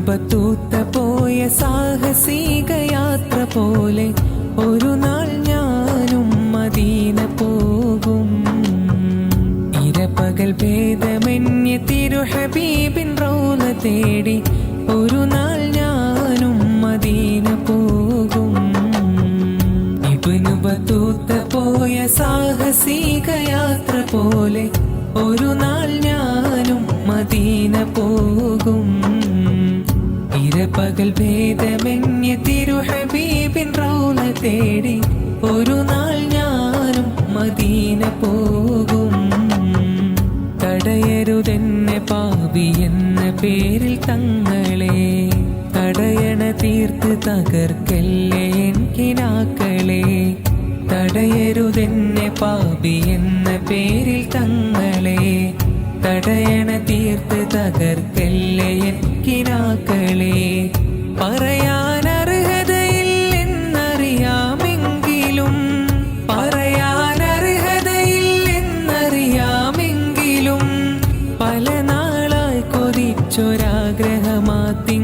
Battuta പോയ സാഹസിക യാത്ര പോലെ ഒരു നാൾ ഞാനും മദീന പോകും. ഇരപകൽ ഭേദമന്യേ തിരു ഹബീബിൻ റൗള തേടി ഒരു നാൾ ഞാനും മദീന പോകും. ഇബ്നു ബത്തൂത്ത പോയ സാഹസിക യാത്ര പോലെ ഒരു നാൾ ഞാനും മദീന പോകും. ഇരപകൽ ഭേദമന്യേ തിരു ഹബീബിൻ റൗള തേടി ഒരു നാൾ ഞാനും മദീന പോകും. തടയരുതെന്നെ പാപി എന്ന പേരിൽ തങ്ങളെ, തടയണ തീർത്ത് തകർക്കല്ലേ എൻ കിനാക്കളെ. തടയരുതെന്നെ പാപി എന്ന പേരിൽ തങ്ങളെ, തടയണ തീർത്ത് തകർക്കല്ലേ എൻ കിനാക്കളെ. പറയാനർഹതയില്ലെന്നറിയാമെങ്കിലും, പറയാനർഹതയില്ലെന്നറിയാമെങ്കിലും പല നാളായി കൊതിച്ചൊരാഗ്രഹമാത്തി